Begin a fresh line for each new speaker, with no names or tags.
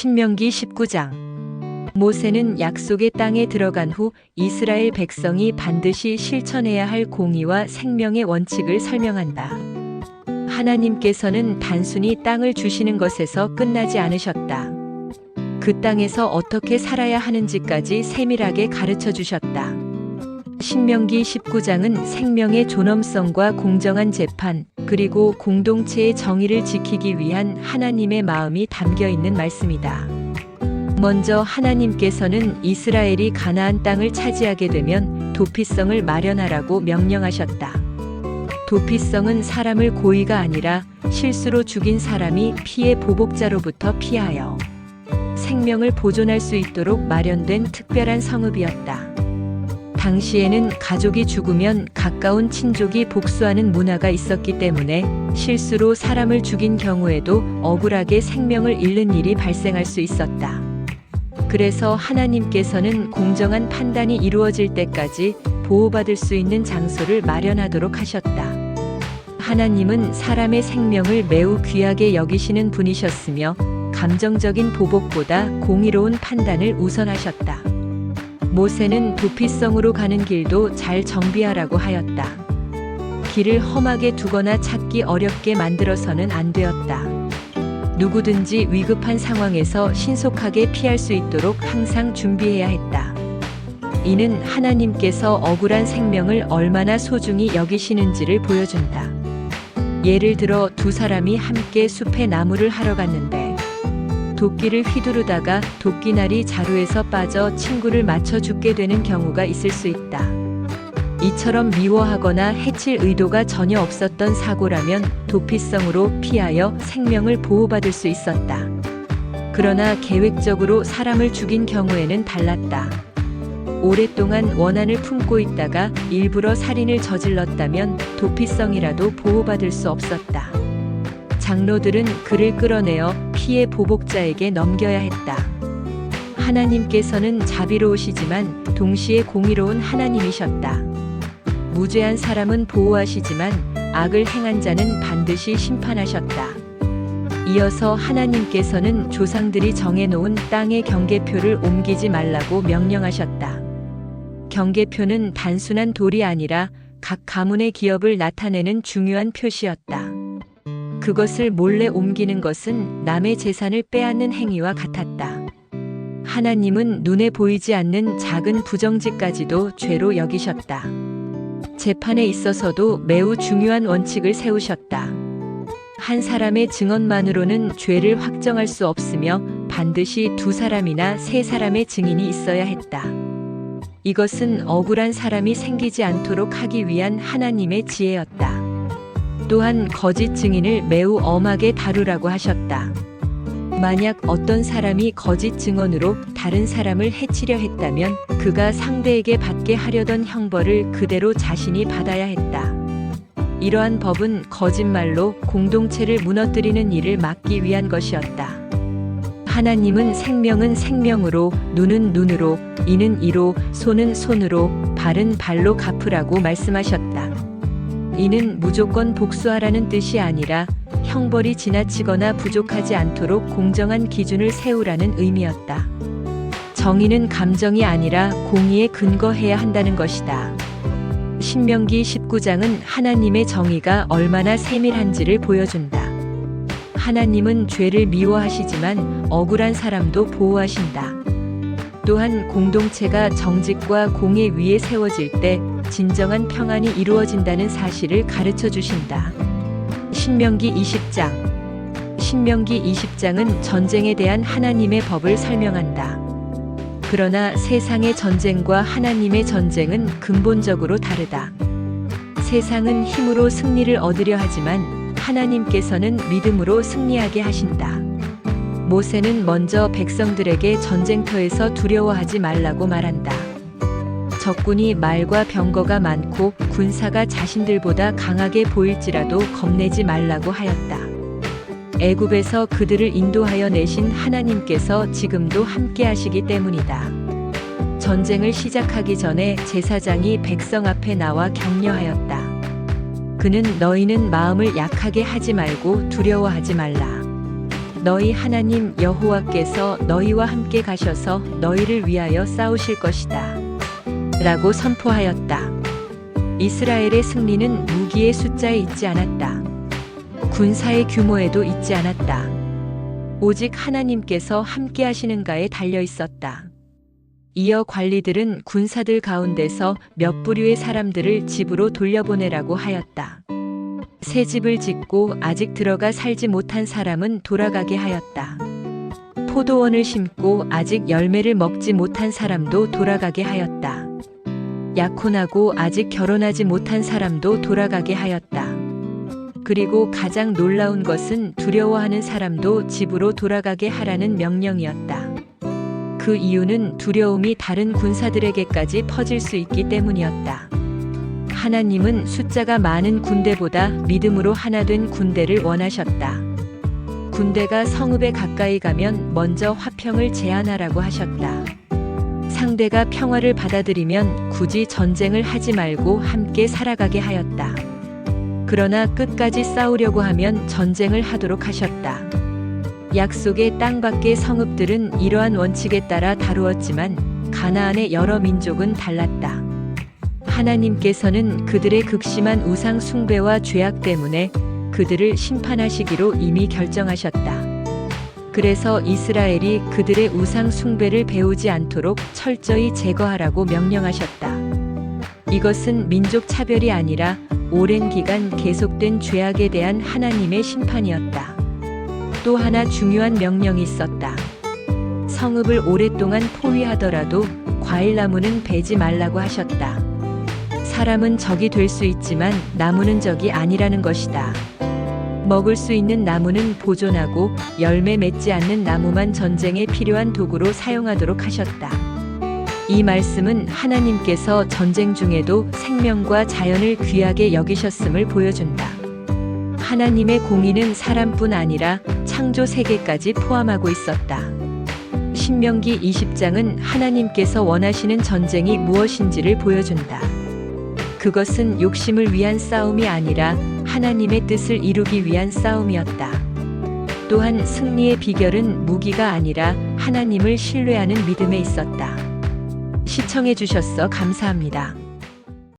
신명기 19장. 모세는 약속의 땅에 들어간 후 이스라엘 백성이 반드시 실천해야 할 공의와 생명의 원칙을 설명한다. 하나님께서는 단순히 땅을 주시는 것에서 끝나지 않으셨다. 그 땅에서 어떻게 살아야 하는지까지 세밀하게 가르쳐 주셨다. 신명기 19장은 생명의 존엄성과 공정한 재판, 그리고 공동체의 정의를 지키기 위한 하나님의 마음이 담겨 있는 말씀이다. 먼저 하나님께서는 이스라엘이 가나안 땅을 차지하게 되면 도피성을 마련하라고 명령하셨다. 도피성은 사람을 고의가 아니라 실수로 죽인 사람이 피해 보복자로부터 피하여 생명을 보존할 수 있도록 마련된 특별한 성읍이었다. 당시에는 가족이 죽으면 가까운 친족이 복수하는 문화가 있었기 때문에 실수로 사람을 죽인 경우에도 억울하게 생명을 잃는 일이 발생할 수 있었다. 그래서 하나님께서는 공정한 판단이 이루어질 때까지 보호받을 수 있는 장소를 마련하도록 하셨다. 하나님은 사람의 생명을 매우 귀하게 여기시는 분이셨으며 감정적인 보복보다 공의로운 판단을 우선하셨다. 모세는 도피성으로 가는 길도 잘 정비하라고 하였다. 길을 험하게 두거나 찾기 어렵게 만들어서는 안 되었다. 누구든지 위급한 상황에서 신속하게 피할 수 있도록 항상 준비해야 했다. 이는 하나님께서 억울한 생명을 얼마나 소중히 여기시는지를 보여준다. 예를 들어 두 사람이 함께 숲에 나무를 하러 갔는데 도끼를 휘두르다가 도끼날이 자루에서 빠져 친구를 맞춰 죽게 되는 경우가 있을 수 있다. 이처럼 미워하거나 해칠 의도가 전혀 없었던 사고라면 도피성으로 피하여 생명을 보호받을 수 있었다. 그러나 계획적으로 사람을 죽인 경우에는 달랐다. 오랫동안 원한을 품고 있다가 일부러 살인을 저질렀다면 도피성이라도 보호받을 수 없었다. 장로들은 그를 끌어내어 피해 보복자에게 넘겨야 했다. 하나님께서는 자비로우시지만 동시에 공의로운 하나님이셨다. 무죄한 사람은 보호하시지만 악을 행한 자는 반드시 심판하셨다. 이어서 하나님께서는 조상들이 정해놓은 땅의 경계표를 옮기지 말라고 명령하셨다. 경계표는 단순한 돌이 아니라 각 가문의 기업을 나타내는 중요한 표시였다. 그것을 몰래 옮기는 것은 남의 재산을 빼앗는 행위와 같았다. 하나님은 눈에 보이지 않는 작은 부정직까지도 죄로 여기셨다. 재판에 있어서도 매우 중요한 원칙을 세우셨다. 한 사람의 증언만으로는 죄를 확정할 수 없으며 반드시 두 사람이나 세 사람의 증인이 있어야 했다. 이것은 억울한 사람이 생기지 않도록 하기 위한 하나님의 지혜였다. 또한 거짓 증인을 매우 엄하게 다루라고 하셨다. 만약 어떤 사람이 거짓 증언으로 다른 사람을 해치려 했다면 그가 상대에게 받게 하려던 형벌을 그대로 자신이 받아야 했다. 이러한 법은 거짓말로 공동체를 무너뜨리는 일을 막기 위한 것이었다. 하나님은 생명은 생명으로, 눈은 눈으로, 이는 이로, 손은 손으로, 발은 발로 갚으라고 말씀하셨다. 이는 무조건 복수하라는 뜻이 아니라 형벌이 지나치거나 부족하지 않도록 공정한 기준을 세우라는 의미였다. 정의는 감정이 아니라 공의에 근거해야 한다는 것이다. 신명기 19장은 하나님의 정의가 얼마나 세밀한지를 보여준다. 하나님은 죄를 미워하시지만 억울한 사람도 보호하신다. 또한 공동체가 정직과 공의 위에 세워질 때 진정한 평안이 이루어진다는 사실을 가르쳐 주신다. 신명기 20장. 신명기 20장은 전쟁에 대한 하나님의 법을 설명한다. 그러나 세상의 전쟁과 하나님의 전쟁은 근본적으로 다르다. 세상은 힘으로 승리를 얻으려 하지만 하나님께서는 믿음으로 승리하게 하신다. 모세는 먼저 백성들에게 전쟁터에서 두려워하지 말라고 말한다. 적군이 말과 병거가 많고 군사가 자신들보다 강하게 보일지라도 겁내지 말라고 하였다. 애굽에서 그들을 인도하여 내신 하나님께서 지금도 함께 하시기 때문이다. 전쟁을 시작하기 전에 제사장이 백성 앞에 나와 격려하였다. 그는 너희는 마음을 약하게 하지 말고 두려워하지 말라. 너희 하나님 여호와께서 너희와 함께 가셔서 너희를 위하여 싸우실 것이다. 라고 선포하였다. 이스라엘의 승리는 무기의 숫자에 있지 않았다. 군사의 규모에도 있지 않았다. 오직 하나님께서 함께 하시는가에 달려 있었다. 이어 관리들은 군사들 가운데서 몇 부류의 사람들을 집으로 돌려보내라고 하였다. 새 집을 짓고 아직 들어가 살지 못한 사람은 돌아가게 하였다. 포도원을 심고 아직 열매를 먹지 못한 사람도 돌아가게 하였다. 약혼하고 아직 결혼하지 못한 사람도 돌아가게 하였다. 그리고 가장 놀라운 것은 두려워하는 사람도 집으로 돌아가게 하라는 명령이었다. 그 이유는 두려움이 다른 군사들에게까지 퍼질 수 있기 때문이었다. 하나님은 숫자가 많은 군대보다 믿음으로 하나 된 군대를 원하셨다. 군대가 성읍에 가까이 가면 먼저 화평을 제안하라고 하셨다. 상대가 평화를 받아들이면 굳이 전쟁을 하지 말고 함께 살아가게 하였다. 그러나 끝까지 싸우려고 하면 전쟁을 하도록 하셨다. 약속의 땅 밖의 성읍들은 이러한 원칙에 따라 다루었지만 가나안의 여러 민족은 달랐다. 하나님께서는 그들의 극심한 우상 숭배와 죄악 때문에 그들을 심판하시기로 이미 결정하셨다. 그래서 이스라엘이 그들의 우상 숭배를 배우지 않도록 철저히 제거하라고 명령하셨다. 이것은 민족 차별이 아니라 오랜 기간 계속된 죄악에 대한 하나님의 심판이었다. 또 하나 중요한 명령이 있었다. 성읍을 오랫동안 포위하더라도 과일나무는 베지 말라고 하셨다. 사람은 적이 될 수 있지만 나무는 적이 아니라는 것이다. 먹을 수 있는 나무는 보존하고 열매 맺지 않는 나무만 전쟁에 필요한 도구로 사용하도록 하셨다. 이 말씀은 하나님께서 전쟁 중에도 생명과 자연을 귀하게 여기셨음을 보여준다. 하나님의 공의는 사람뿐 아니라 창조 세계까지 포함하고 있었다. 신명기 20장은 하나님께서 원하시는 전쟁이 무엇인지를 보여준다. 그것은 욕심을 위한 싸움이 아니라 하나님의 뜻을 이루기 위한 싸움이었다. 또한 승리의 비결은 무기가 아니라 하나님을 신뢰하는 믿음에 있었다. 시청해 주셔서 감사합니다.